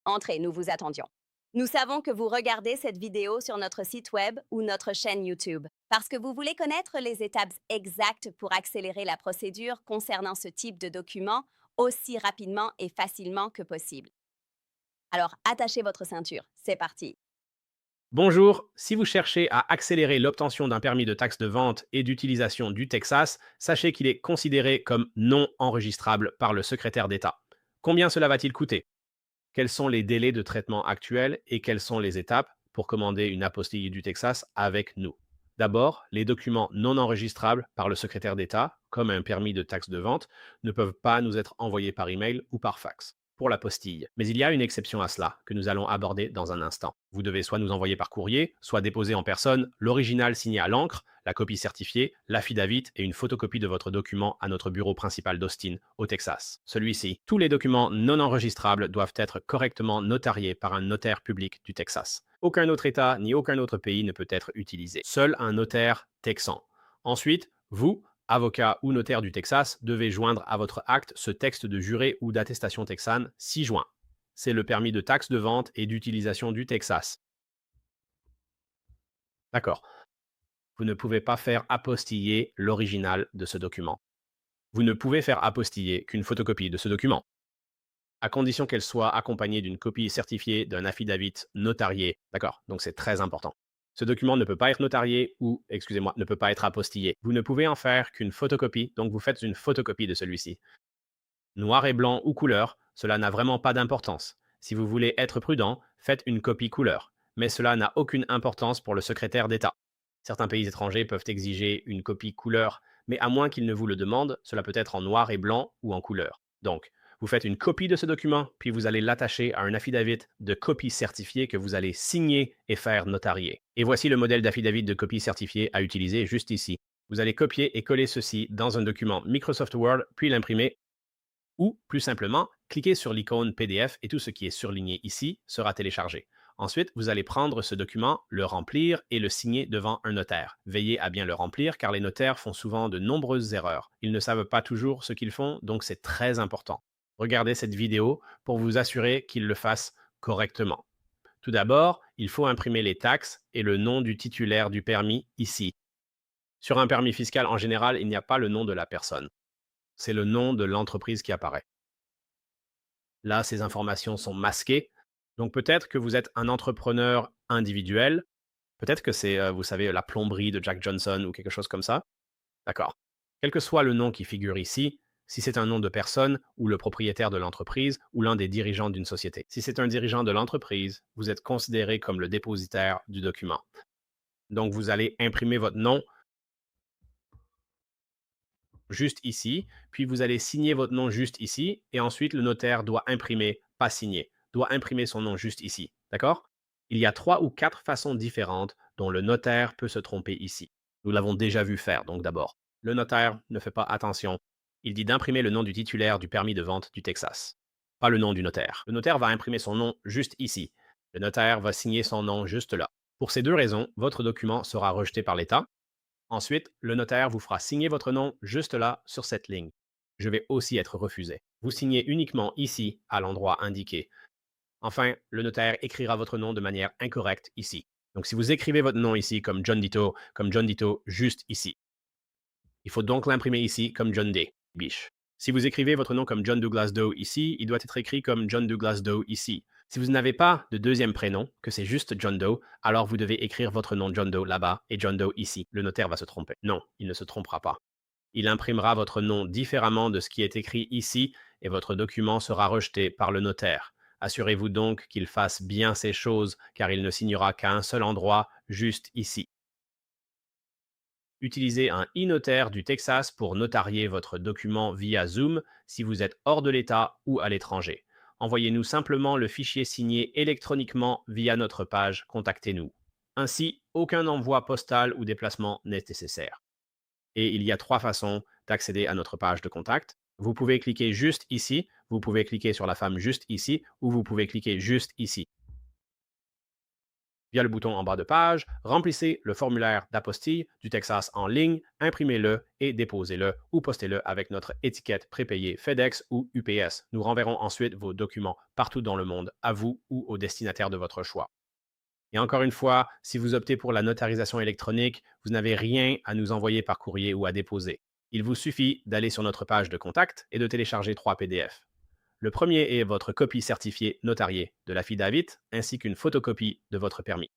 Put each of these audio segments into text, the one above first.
Entrez, nous vous attendions. Nous savons que vous regardez cette vidéo sur notre site web ou notre chaîne YouTube parce que vous voulez connaître les étapes exactes pour accélérer la procédure concernant ce type de document aussi rapidement et facilement que possible. Alors, attachez votre ceinture. C'est parti. Bonjour, si vous cherchez à accélérer l'obtention d'un permis de taxe de vente et d'utilisation du Texas, sachez qu'il est considéré comme non enregistrable par le secrétaire d'État. Combien cela va-t-il coûter? Quels sont les délais de traitement actuels et quelles sont les étapes pour commander une apostille du Texas avec nous? D'abord, les documents non enregistrables par le secrétaire d'État, comme un permis de taxe de vente, ne peuvent pas nous être envoyés par email ou par fax pour l'apostille. Mais il y a une exception à cela que nous allons aborder dans un instant. Vous devez soit nous envoyer par courrier, soit déposer en personne l'original signé à l'encre, la copie certifiée, l'affidavit et une photocopie de votre document à notre bureau principal d'Austin, au Texas. Celui-ci. Tous les documents non enregistrables doivent être correctement notariés par un notaire public du Texas. Aucun autre État ni aucun autre pays ne peut être utilisé. Seul un notaire texan. Ensuite, vous, avocat ou notaire du Texas, devez joindre à votre acte ce texte de juré ou d'attestation texane ci-joint. C'est le permis de taxe de vente et d'utilisation du Texas. D'accord. Vous ne pouvez pas faire apostiller l'original de ce document. Vous ne pouvez faire apostiller qu'une photocopie de ce document, à condition qu'elle soit accompagnée d'une copie certifiée d'un affidavit notarié. D'accord, donc c'est très important. Ce document ne peut pas être notarié ou, excusez-moi, ne peut pas être apostillé. Vous ne pouvez en faire qu'une photocopie, donc vous faites une photocopie de celui-ci. Noir et blanc ou couleur, cela n'a vraiment pas d'importance. Si vous voulez être prudent, faites une copie couleur. Mais cela n'a aucune importance pour le secrétaire d'État. Certains pays étrangers peuvent exiger une copie couleur, mais à moins qu'ils ne vous le demandent, cela peut être en noir et blanc ou en couleur. Donc, vous faites une copie de ce document, puis vous allez l'attacher à un affidavit de copie certifiée que vous allez signer et faire notarier. Et voici le modèle d'affidavit de copie certifiée à utiliser juste ici. Vous allez copier et coller ceci dans un document Microsoft Word, puis l'imprimer ou, plus simplement, cliquez sur l'icône PDF et tout ce qui est surligné ici sera téléchargé. Ensuite, vous allez prendre ce document, le remplir et le signer devant un notaire. Veillez à bien le remplir car les notaires font souvent de nombreuses erreurs. Ils ne savent pas toujours ce qu'ils font, donc c'est très important. Regardez cette vidéo pour vous assurer qu'ils le fassent correctement. Tout d'abord, il faut imprimer les taxes et le nom du titulaire du permis ici. Sur un permis fiscal, en général, il n'y a pas le nom de la personne. C'est le nom de l'entreprise qui apparaît. Là, ces informations sont masquées. Donc peut-être que vous êtes un entrepreneur individuel. Peut-être que c'est, vous savez, la plomberie de Jack Johnson ou quelque chose comme ça. D'accord. Quel que soit le nom qui figure ici, si c'est un nom de personne ou le propriétaire de l'entreprise ou l'un des dirigeants d'une société. Si c'est un dirigeant de l'entreprise, vous êtes considéré comme le dépositaire du document. Donc vous allez imprimer votre nom juste ici, puis vous allez signer votre nom juste ici, et ensuite le notaire doit imprimer, pas signer, doit imprimer son nom juste ici. D'accord? Il y a 3 ou 4 façons différentes dont le notaire peut se tromper ici. Nous l'avons déjà vu faire, donc d'abord. Le notaire ne fait pas attention. Il dit d'imprimer le nom du titulaire du permis de vente du Texas, pas le nom du notaire. Le notaire va imprimer son nom juste ici. Le notaire va signer son nom juste là. Pour ces 2 raisons, votre document sera rejeté par l'État. Ensuite, le notaire vous fera signer votre nom juste là, sur cette ligne. Je vais aussi être refusé. Vous signez uniquement ici, à l'endroit indiqué. Enfin, le notaire écrira votre nom de manière incorrecte ici. Donc si vous écrivez votre nom ici comme John Ditto, juste ici. Il faut donc l'imprimer ici comme John Day, biche. Si vous écrivez votre nom comme John Douglas Doe ici, il doit être écrit comme John Douglas Doe ici. Si vous n'avez pas de deuxième prénom, que c'est juste John Doe, alors vous devez écrire votre nom John Doe là-bas et John Doe ici. Le notaire va se tromper. Non, il ne se trompera pas. Il imprimera votre nom différemment de ce qui est écrit ici et votre document sera rejeté par le notaire. Assurez-vous donc qu'il fasse bien ces choses car il ne signera qu'à un seul endroit, juste ici. Utilisez un e-notaire du Texas pour notarier votre document via Zoom si vous êtes hors de l'État ou à l'étranger. Envoyez-nous simplement le fichier signé électroniquement via notre page Contactez-nous. Ainsi, aucun envoi postal ou déplacement n'est nécessaire. Et il y a 3 façons d'accéder à notre page de contact. Vous pouvez cliquer juste ici, vous pouvez cliquer sur la femme juste ici, ou vous pouvez cliquer juste ici. via le bouton en bas de page, remplissez le formulaire d'apostille du Texas en ligne, imprimez-le et déposez-le ou postez-le avec notre étiquette prépayée FedEx ou UPS. Nous renverrons ensuite vos documents partout dans le monde, à vous ou au destinataire de votre choix. Et encore une fois, si vous optez pour la notarisation électronique, vous n'avez rien à nous envoyer par courrier ou à déposer. Il vous suffit d'aller sur notre page de contact et de télécharger 3 PDF. Le premier est votre copie certifiée notariée de l'affidavit ainsi qu'une photocopie de votre permis.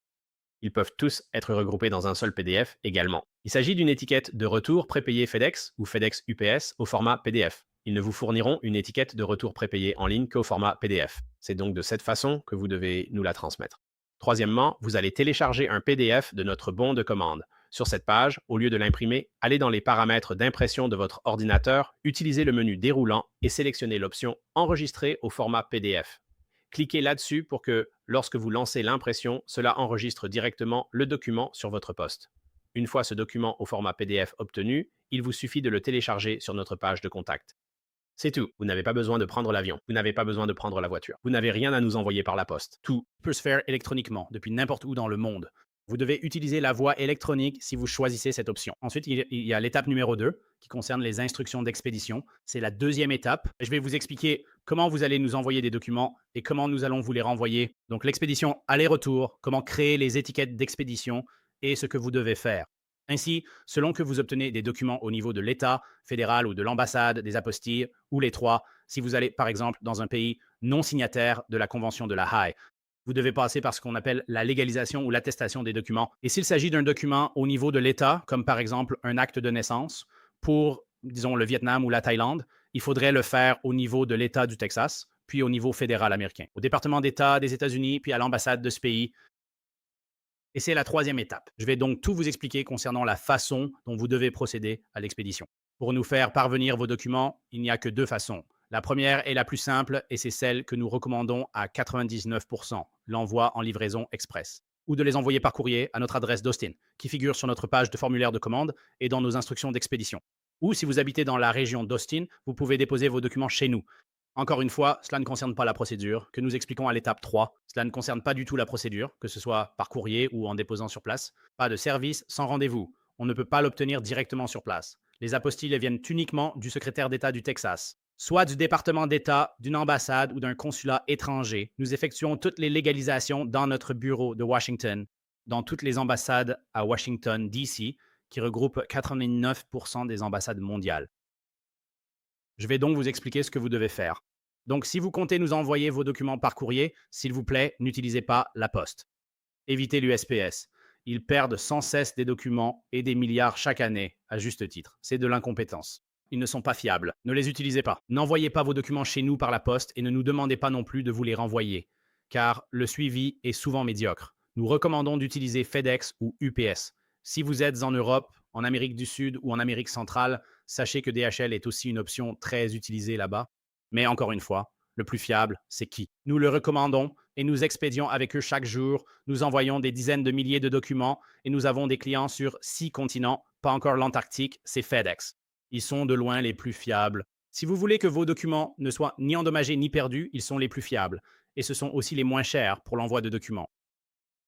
Ils peuvent tous être regroupés dans un seul PDF également. Il s'agit d'une étiquette de retour prépayée FedEx ou FedEx UPS au format PDF. Ils ne vous fourniront une étiquette de retour prépayée en ligne qu'au format PDF. C'est donc de cette façon que vous devez nous la transmettre. Troisièmement, vous allez télécharger un PDF de notre bon de commande. Sur cette page, au lieu de l'imprimer, allez dans les paramètres d'impression de votre ordinateur, utilisez le menu déroulant et sélectionnez l'option Enregistrer au format PDF. Cliquez là-dessus pour que, lorsque vous lancez l'impression, cela enregistre directement le document sur votre poste. Une fois ce document au format PDF obtenu, il vous suffit de le télécharger sur notre page de contact. C'est tout. Vous n'avez pas besoin de prendre l'avion. Vous n'avez pas besoin de prendre la voiture. Vous n'avez rien à nous envoyer par la poste. Tout peut se faire électroniquement, depuis n'importe où dans le monde. Vous devez utiliser la voie électronique si vous choisissez cette option. Ensuite, il y a l'étape numéro 2 qui concerne les instructions d'expédition. C'est la deuxième étape. Je vais vous expliquer comment vous allez nous envoyer des documents et comment nous allons vous les renvoyer. Donc, l'expédition aller-retour, comment créer les étiquettes d'expédition et ce que vous devez faire. Ainsi, selon que vous obtenez des documents au niveau de l'État, fédéral ou de l'ambassade, des apostilles, ou les trois, si vous allez par exemple dans un pays non signataire de la Convention de la Haye, vous devez passer par ce qu'on appelle la légalisation ou l'attestation des documents. Et s'il s'agit d'un document au niveau de l'État, comme par exemple un acte de naissance, pour, disons, le Vietnam ou la Thaïlande, il faudrait le faire au niveau de l'État du Texas, puis au niveau fédéral américain, au département d'État des États-Unis, puis à l'ambassade de ce pays. Et c'est la troisième étape. Je vais donc tout vous expliquer concernant la façon dont vous devez procéder à l'expédition. Pour nous faire parvenir vos documents, il n'y a que deux façons. La première est la plus simple et c'est celle que nous recommandons à 99%, l'envoi en livraison express. Ou de les envoyer par courrier à notre adresse d'Austin, qui figure sur notre page de formulaire de commande et dans nos instructions d'expédition. Ou si vous habitez dans la région d'Austin, vous pouvez déposer vos documents chez nous. Encore une fois, cela ne concerne pas la procédure, que nous expliquons à l'étape 3. Cela ne concerne pas du tout la procédure, que ce soit par courrier ou en déposant sur place. Pas de service sans rendez-vous. On ne peut pas l'obtenir directement sur place. Les apostilles viennent uniquement du secrétaire d'État du Texas, soit du département d'État, d'une ambassade ou d'un consulat étranger. Nous effectuons toutes les légalisations dans notre bureau de Washington, dans toutes les ambassades à Washington, D.C., qui regroupent 89% des ambassades mondiales. Je vais donc vous expliquer ce que vous devez faire. Donc, si vous comptez nous envoyer vos documents par courrier, s'il vous plaît, n'utilisez pas la poste. Évitez l'USPS. Ils perdent sans cesse des documents et des milliards chaque année, à juste titre. C'est de l'incompétence. Ils ne sont pas fiables. Ne les utilisez pas. N'envoyez pas vos documents chez nous par la poste et ne nous demandez pas non plus de vous les renvoyer, car le suivi est souvent médiocre. Nous recommandons d'utiliser FedEx ou UPS. Si vous êtes en Europe, en Amérique du Sud ou en Amérique centrale, sachez que DHL est aussi une option très utilisée là-bas. Mais encore une fois, le plus fiable, c'est qui? Nous le recommandons et nous expédions avec eux chaque jour. Nous envoyons des dizaines de milliers de documents et nous avons des clients sur 6 continents, pas encore l'Antarctique, c'est FedEx. Ils sont de loin les plus fiables. Si vous voulez que vos documents ne soient ni endommagés ni perdus, ils sont les plus fiables. Et ce sont aussi les moins chers pour l'envoi de documents.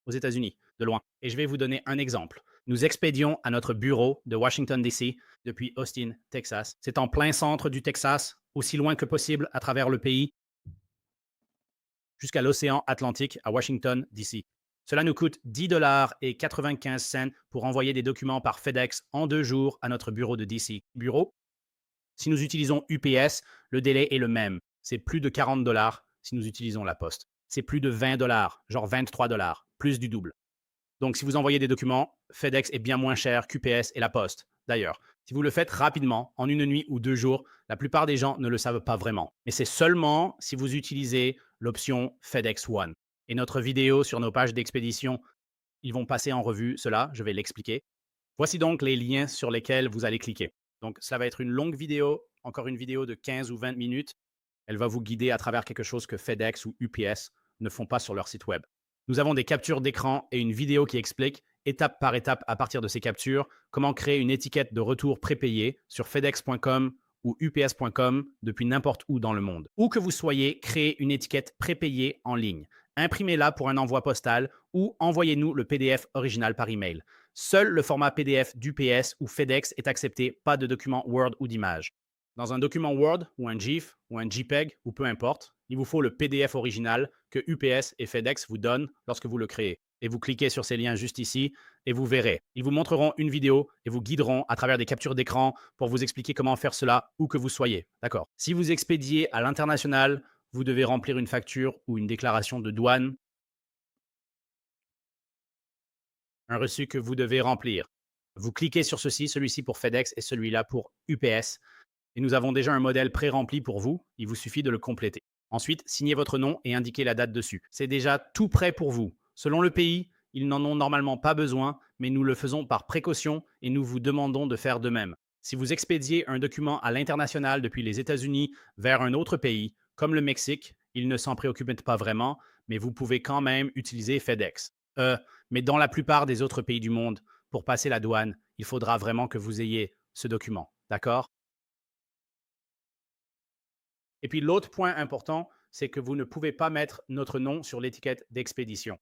Aux États-Unis, de loin. Et je vais vous donner un exemple. Nous expédions à notre bureau de Washington, D.C. depuis Austin, Texas. C'est en plein centre du Texas, aussi loin que possible à travers le pays, jusqu'à l'océan Atlantique à Washington, D.C. Cela nous coûte $10.95 pour envoyer des documents par FedEx en 2 jours à notre bureau de D.C. Bureau. Si nous utilisons UPS, le délai est le même. C'est plus de $40 si nous utilisons la poste. C'est plus de $20, genre $23, plus du double. Donc, si vous envoyez des documents, FedEx est bien moins cher qu'UPS et la poste. D'ailleurs, si vous le faites rapidement, en 1 nuit ou 2 jours, la plupart des gens ne le savent pas vraiment. Mais c'est seulement si vous utilisez l'option FedEx One. Et notre vidéo sur nos pages d'expédition, ils vont passer en revue cela, je vais l'expliquer. Voici donc les liens sur lesquels vous allez cliquer. Donc, cela va être une longue vidéo, encore une vidéo de 15 ou 20 minutes. Elle va vous guider à travers quelque chose que FedEx ou UPS ne font pas sur leur site web. Nous avons des captures d'écran et une vidéo qui explique, étape par étape à partir de ces captures, comment créer une étiquette de retour prépayée sur fedex.com ou ups.com depuis n'importe où dans le monde. Où que vous soyez, créez une étiquette prépayée en ligne. imprimez-la pour un envoi postal ou envoyez-nous le PDF original par email. Seul le format PDF d'UPS ou FedEx est accepté, pas de document Word ou d'image. Dans un document Word ou un GIF ou un JPEG ou peu importe, il vous faut le PDF original que UPS et FedEx vous donnent lorsque vous le créez. Et vous cliquez sur ces liens juste ici et vous verrez. Ils vous montreront une vidéo et vous guideront à travers des captures d'écran pour vous expliquer comment faire cela où que vous soyez. D'accord. Si vous expédiez à l'international, vous devez remplir une facture ou une déclaration de douane, un reçu que vous devez remplir. Vous cliquez sur ceci, celui-ci pour FedEx et celui-là pour UPS. Et nous avons déjà un modèle pré-rempli pour vous. Il vous suffit de le compléter. Ensuite, signez votre nom et indiquez la date dessus. C'est déjà tout prêt pour vous. Selon le pays, ils n'en ont normalement pas besoin, mais nous le faisons par précaution et nous vous demandons de faire de même. Si vous expédiez un document à l'international depuis les États-Unis vers un autre pays, comme le Mexique, ils ne s'en préoccupent pas vraiment, mais vous pouvez quand même utiliser FedEx. Mais dans la plupart des autres pays du monde, pour passer la douane, il faudra vraiment que vous ayez ce document. D'accord? Et puis l'autre point important, c'est que vous ne pouvez pas mettre notre nom sur l'étiquette d'expédition.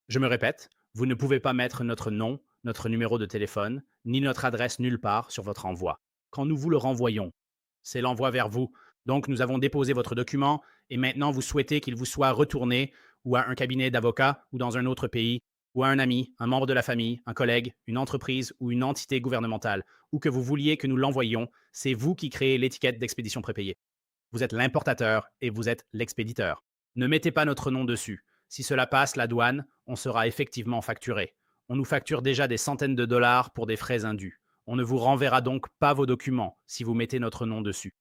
Je me répète, vous ne pouvez pas mettre notre nom, notre numéro de téléphone, ni notre adresse nulle part sur votre envoi. Quand nous vous le renvoyons, c'est l'envoi vers vous. Donc nous avons déposé votre document et maintenant vous souhaitez qu'il vous soit retourné ou à un cabinet d'avocats ou dans un autre pays ou à un ami, un membre de la famille, un collègue, une entreprise ou une entité gouvernementale, ou que vous vouliez que nous l'envoyions, c'est vous qui créez l'étiquette d'expédition prépayée. Vous êtes l'importateur et vous êtes l'expéditeur. Ne mettez pas notre nom dessus. Si cela passe la douane, on sera effectivement facturé. On nous facture déjà des centaines de dollars pour des frais indus. On ne vous renverra donc pas vos documents si vous mettez notre nom dessus.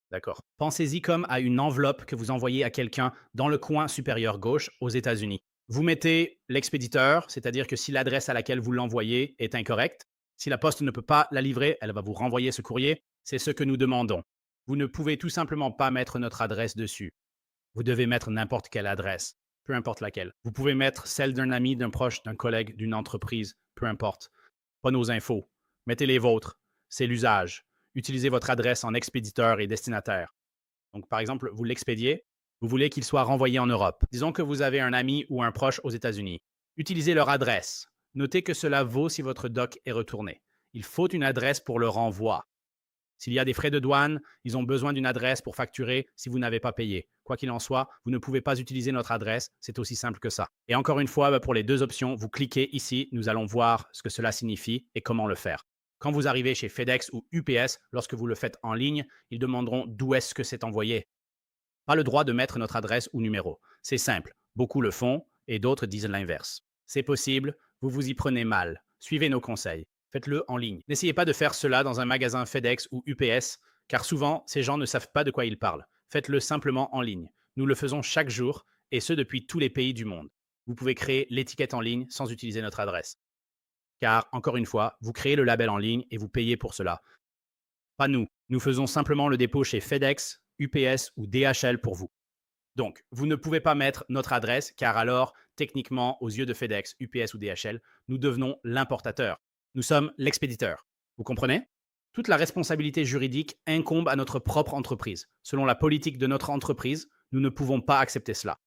D'accord. Pensez-y comme à une enveloppe que vous envoyez à quelqu'un dans le coin supérieur gauche aux États-Unis. Vous mettez l'expéditeur, c'est-à-dire que si l'adresse à laquelle vous l'envoyez est incorrecte, si la poste ne peut pas la livrer, elle va vous renvoyer ce courrier. C'est ce que nous demandons. Vous ne pouvez tout simplement pas mettre notre adresse dessus. Vous devez mettre n'importe quelle adresse, peu importe laquelle. Vous pouvez mettre celle d'un ami, d'un proche, d'un collègue, d'une entreprise, peu importe. Pas nos infos. Mettez les vôtres. C'est l'usage. Utilisez votre adresse en expéditeur et destinataire. Donc, par exemple, vous l'expédiez, vous voulez qu'il soit renvoyé en Europe. Disons que vous avez un ami ou un proche aux États-Unis. Utilisez leur adresse. Notez que cela vaut si votre doc est retourné. Il faut une adresse pour le renvoi. S'il y a des frais de douane, ils ont besoin d'une adresse pour facturer si vous n'avez pas payé. Quoi qu'il en soit, vous ne pouvez pas utiliser notre adresse, c'est aussi simple que ça. Et encore une fois, pour les deux options, vous cliquez ici, nous allons voir ce que cela signifie et comment le faire. Quand vous arrivez chez FedEx ou UPS, lorsque vous le faites en ligne, ils demanderont d'où est-ce que c'est envoyé. Pas le droit de mettre notre adresse ou numéro. C'est simple. Beaucoup le font et d'autres disent l'inverse. C'est possible, vous vous y prenez mal. Suivez nos conseils. Faites-le en ligne. N'essayez pas de faire cela dans un magasin FedEx ou UPS, car souvent, ces gens ne savent pas de quoi ils parlent. Faites-le simplement en ligne. Nous le faisons chaque jour, et ce depuis tous les pays du monde. Vous pouvez créer l'étiquette en ligne sans utiliser notre adresse. Car, encore une fois, vous créez le label en ligne et vous payez pour cela. Pas nous. Nous faisons simplement le dépôt chez FedEx, UPS ou DHL pour vous. Donc, vous ne pouvez pas mettre notre adresse, car alors, techniquement, aux yeux de FedEx, UPS ou DHL, nous devenons l'importateur. Nous sommes l'expéditeur. Vous comprenez? Toute la responsabilité juridique incombe à notre propre entreprise. Selon la politique de notre entreprise, nous ne pouvons pas accepter cela.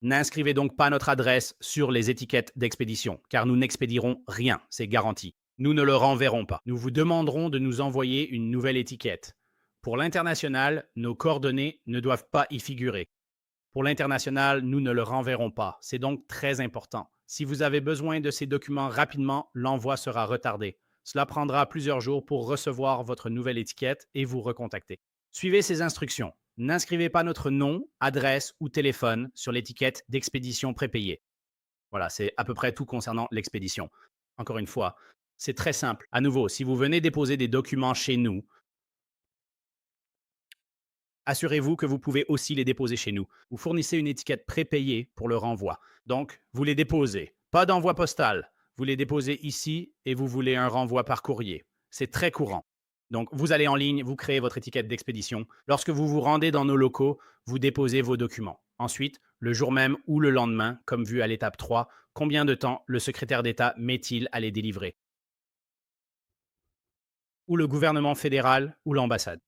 N'inscrivez donc pas notre adresse sur les étiquettes d'expédition, car nous n'expédierons rien, c'est garanti. Nous ne le renverrons pas. Nous vous demanderons de nous envoyer une nouvelle étiquette. Pour l'international, nos coordonnées ne doivent pas y figurer. Pour l'international, nous ne le renverrons pas. C'est donc très important. Si vous avez besoin de ces documents rapidement, l'envoi sera retardé. Cela prendra plusieurs jours pour recevoir votre nouvelle étiquette et vous recontacter. Suivez ces instructions. N'inscrivez pas notre nom, adresse ou téléphone sur l'étiquette d'expédition prépayée. Voilà, c'est à peu près tout concernant l'expédition. Encore une fois, c'est très simple. À nouveau, si vous venez déposer des documents chez nous, assurez-vous que vous pouvez aussi les déposer chez nous. Vous fournissez une étiquette prépayée pour le renvoi. Donc, vous les déposez. Pas d'envoi postal. Vous les déposez ici et vous voulez un renvoi par courrier. C'est très courant. Donc, vous allez en ligne, vous créez votre étiquette d'expédition. Lorsque vous vous rendez dans nos locaux, vous déposez vos documents. Ensuite, le jour même ou le lendemain, comme vu à l'étape 3, combien de temps le secrétaire d'État met-il à les délivrer? Ou le gouvernement fédéral ou l'ambassade.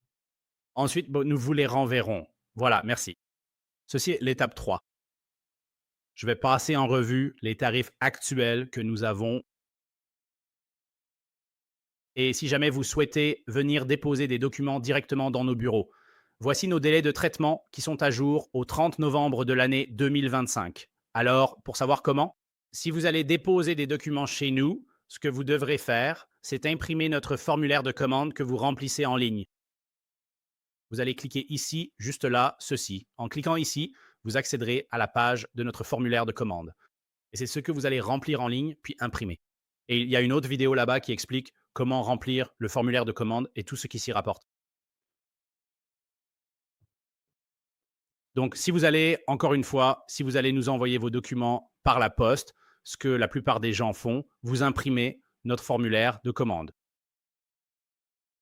Ensuite, nous vous les renverrons. Voilà, merci. Ceci est l'étape 3. Je vais passer en revue les tarifs actuels que nous avons. Et si jamais vous souhaitez venir déposer des documents directement dans nos bureaux, voici nos délais de traitement qui sont à jour au 30 novembre de l'année 2025. Alors, pour savoir comment, si vous allez déposer des documents chez nous, ce que vous devrez faire, c'est imprimer notre formulaire de commande que vous remplissez en ligne. Vous allez cliquer ici, juste là, ceci. En cliquant ici, vous accéderez à la page de notre formulaire de commande. Et c'est ce que vous allez remplir en ligne, puis imprimer. Et il y a une autre vidéo là-bas qui explique comment remplir le formulaire de commande et tout ce qui s'y rapporte. Donc, si vous allez, encore une fois, si vous allez nous envoyer vos documents par la poste, ce que la plupart des gens font, vous imprimez notre formulaire de commande.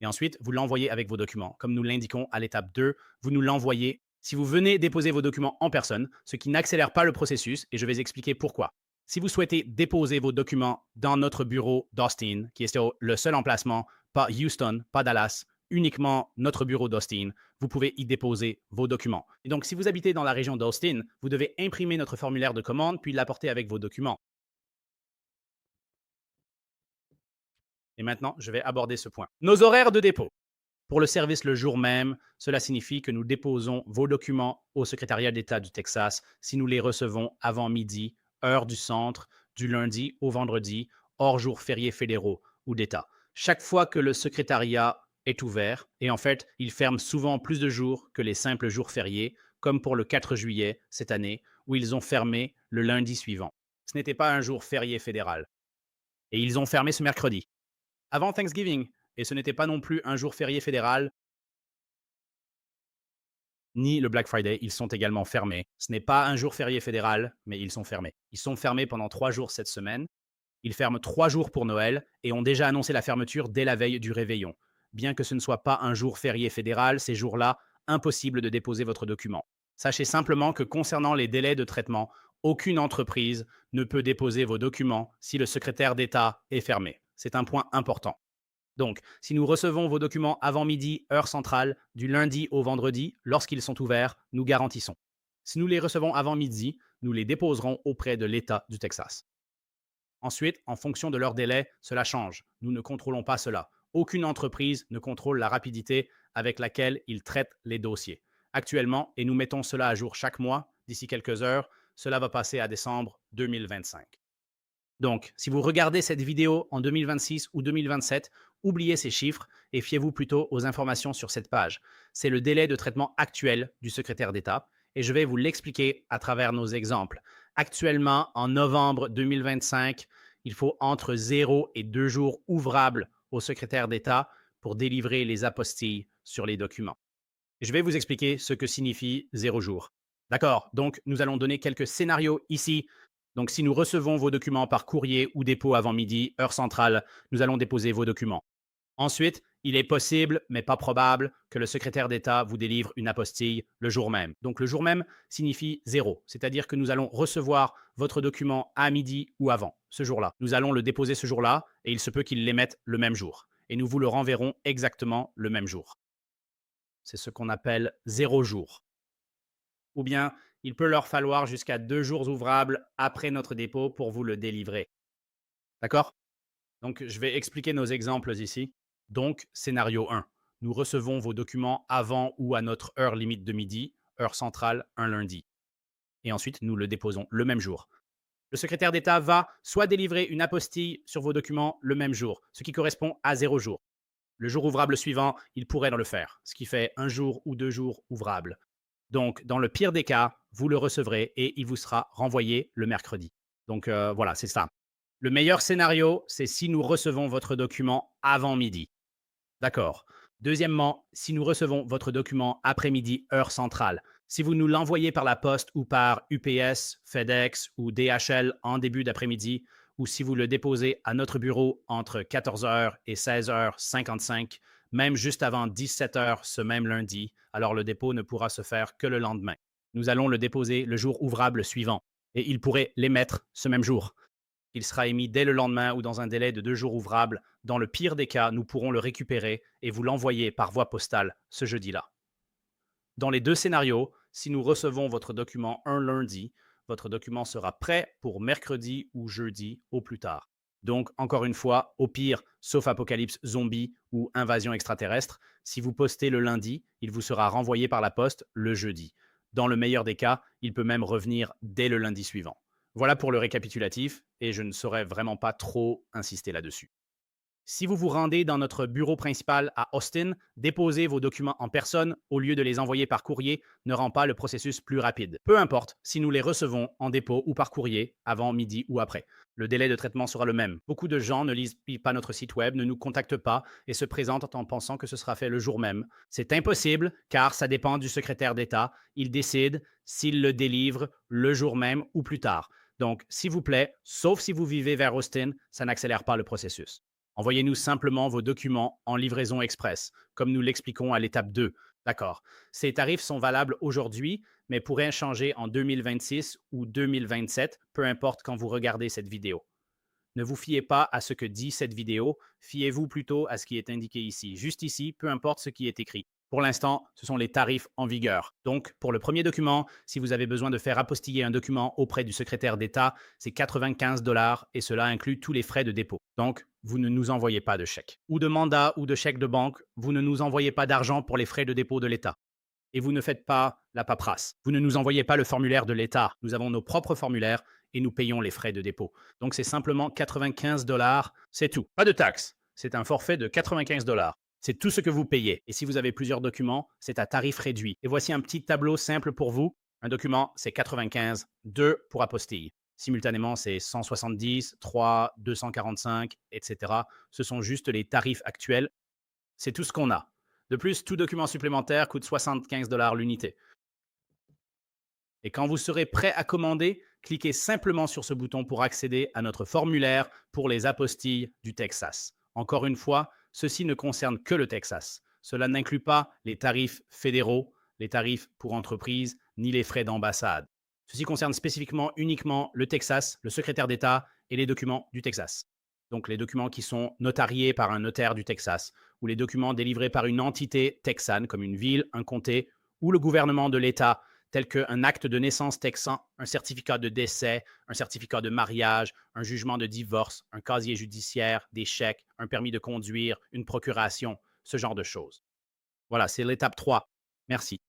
Et ensuite, vous l'envoyez avec vos documents. Comme nous l'indiquons à l'étape 2, vous nous l'envoyez si vous venez déposer vos documents en personne, ce qui n'accélère pas le processus, et je vais expliquer pourquoi. Si vous souhaitez déposer vos documents dans notre bureau d'Austin, qui est le seul emplacement, pas Houston, pas Dallas, uniquement notre bureau d'Austin, vous pouvez y déposer vos documents. Et donc, si vous habitez dans la région d'Austin, vous devez imprimer notre formulaire de commande, puis l'apporter avec vos documents. Et maintenant, je vais aborder ce point. Nos horaires de dépôt. Pour le service le jour même, cela signifie que nous déposons vos documents au secrétariat d'État du Texas si nous les recevons avant midi, heure du centre, du lundi au vendredi, hors jours fériés fédéraux ou d'État. Chaque fois que le secrétariat est ouvert, et en fait, il ferme souvent plus de jours que les simples jours fériés, comme pour le 4 juillet cette année, où ils ont fermé le lundi suivant. Ce n'était pas un jour férié fédéral. Et ils ont fermé ce mercredi, avant Thanksgiving, et ce n'était pas non plus un jour férié fédéral, ni le Black Friday. Ils sont également fermés. Ce n'est pas un jour férié fédéral, mais ils sont fermés. Ils sont fermés pendant 3 jours cette semaine. Ils ferment 3 jours pour Noël et ont déjà annoncé la fermeture dès la veille du réveillon. Bien que ce ne soit pas un jour férié fédéral, ces jours-là, impossible de déposer votre document. Sachez simplement que concernant les délais de traitement, aucune entreprise ne peut déposer vos documents si le secrétaire d'État est fermé. C'est un point important. Donc, si nous recevons vos documents avant midi, heure centrale, du lundi au vendredi, lorsqu'ils sont ouverts, nous garantissons. Si nous les recevons avant midi, nous les déposerons auprès de l'État du Texas. Ensuite, en fonction de leur délai, cela change. Nous ne contrôlons pas cela. Aucune entreprise ne contrôle la rapidité avec laquelle ils traitent les dossiers. Actuellement, et nous mettons cela à jour chaque mois, d'ici quelques heures, cela va passer à décembre 2025. Donc, si vous regardez cette vidéo en 2026 ou 2027, oubliez ces chiffres et fiez-vous plutôt aux informations sur cette page. C'est le délai de traitement actuel du secrétaire d'État et je vais vous l'expliquer à travers nos exemples. Actuellement, en novembre 2025, il faut entre 0 et 2 jours ouvrables au secrétaire d'État pour délivrer les apostilles sur les documents. Je vais vous expliquer ce que signifie 0 jour. D'accord, donc nous allons donner quelques scénarios ici. Donc, si nous recevons vos documents par courrier ou dépôt avant midi, heure centrale, nous allons déposer vos documents. Ensuite, il est possible, mais pas probable, que le secrétaire d'État vous délivre une apostille le jour même. Donc, le jour même signifie 0, c'est-à-dire que nous allons recevoir votre document à midi ou avant, ce jour-là. Nous allons le déposer ce jour-là et il se peut qu'il l'émette le même jour. Et nous vous le renverrons exactement le même jour. C'est ce qu'on appelle 0 jour. Ou bien, il peut leur falloir jusqu'à 2 jours ouvrables après notre dépôt pour vous le délivrer. D'accord? Donc, je vais expliquer nos exemples ici. Donc, scénario 1. Nous recevons vos documents avant ou à notre heure limite de midi, heure centrale, un lundi. Et ensuite, nous le déposons le même jour. Le secrétaire d'État va soit délivrer une apostille sur vos documents le même jour, ce qui correspond à 0 jour. Le jour ouvrable suivant, il pourrait le faire, ce qui fait 1 jour ou 2 jours ouvrables. Donc, dans le pire des cas, vous le recevrez et il vous sera renvoyé le mercredi. Donc, voilà, c'est ça. Le meilleur scénario, c'est si nous recevons votre document avant midi. D'accord. Deuxièmement, si nous recevons votre document après-midi, heure centrale. Si vous nous l'envoyez par la poste ou par UPS, FedEx ou DHL en début d'après-midi, ou si vous le déposez à notre bureau entre 14h et 16h55, même juste avant 17h ce même lundi, alors le dépôt ne pourra se faire que le lendemain. Nous allons le déposer le jour ouvrable suivant et il pourrait l'émettre ce même jour. Il sera émis dès le lendemain ou dans un délai de 2 jours ouvrables. Dans le pire des cas, nous pourrons le récupérer et vous l'envoyer par voie postale ce jeudi-là. Dans les deux scénarios, si nous recevons votre document un lundi, votre document sera prêt pour mercredi ou jeudi au plus tard. Donc, encore une fois, au pire, sauf apocalypse zombie ou invasion extraterrestre, si vous postez le lundi, il vous sera renvoyé par la poste le jeudi. Dans le meilleur des cas, il peut même revenir dès le lundi suivant. Voilà pour le récapitulatif, et je ne saurais vraiment pas trop insister là-dessus. Si vous vous rendez dans notre bureau principal à Austin, déposer vos documents en personne au lieu de les envoyer par courrier ne rend pas le processus plus rapide. Peu importe si nous les recevons en dépôt ou par courrier avant midi ou après. Le délai de traitement sera le même. Beaucoup de gens ne lisent pas notre site web, ne nous contactent pas et se présentent en pensant que ce sera fait le jour même. C'est impossible car ça dépend du secrétaire d'État. Il décide s'il le délivre le jour même ou plus tard. Donc, s'il vous plaît, sauf si vous vivez vers Austin, ça n'accélère pas le processus. Envoyez-nous simplement vos documents en livraison express, comme nous l'expliquons à l'étape 2. D'accord. Ces tarifs sont valables aujourd'hui, mais pourraient changer en 2026 ou 2027, peu importe quand vous regardez cette vidéo. Ne vous fiez pas à ce que dit cette vidéo, fiez-vous plutôt à ce qui est indiqué ici. Juste ici, peu importe ce qui est écrit. Pour l'instant, ce sont les tarifs en vigueur. Donc, pour le premier document, si vous avez besoin de faire apostiller un document auprès du secrétaire d'État, c'est 95 et cela inclut tous les frais de dépôt. Donc, vous ne nous envoyez pas de chèque ou de mandat ou de chèque de banque. Vous ne nous envoyez pas d'argent pour les frais de dépôt de l'État. Et vous ne faites pas la paperasse. Vous ne nous envoyez pas le formulaire de l'État. Nous avons nos propres formulaires et nous payons les frais de dépôt. Donc, c'est simplement 95 c'est tout. Pas de taxes. C'est un forfait de 95 C'est tout ce que vous payez. Et si vous avez plusieurs documents, c'est à tarif réduit. Et voici un petit tableau simple pour vous. Un document, c'est 95, 2 pour apostille. Simultanément, c'est 170, 3, 245, etc. Ce sont juste les tarifs actuels. C'est tout ce qu'on a. De plus, tout document supplémentaire coûte 75 l'unité. Et quand vous serez prêt à commander, cliquez simplement sur ce bouton pour accéder à notre formulaire pour les apostilles du Texas. Encore une fois, ceci ne concerne que le Texas. Cela n'inclut pas les tarifs fédéraux, les tarifs pour entreprises, ni les frais d'ambassade. Ceci concerne spécifiquement uniquement le Texas, le secrétaire d'État et les documents du Texas. Donc les documents qui sont notariés par un notaire du Texas ou les documents délivrés par une entité texane comme une ville, un comté ou le gouvernement de l'État tels qu'un acte de naissance texan, un certificat de décès, un certificat de mariage, un jugement de divorce, un casier judiciaire, des chèques, un permis de conduire, une procuration, ce genre de choses. Voilà, c'est l'étape 3. Merci.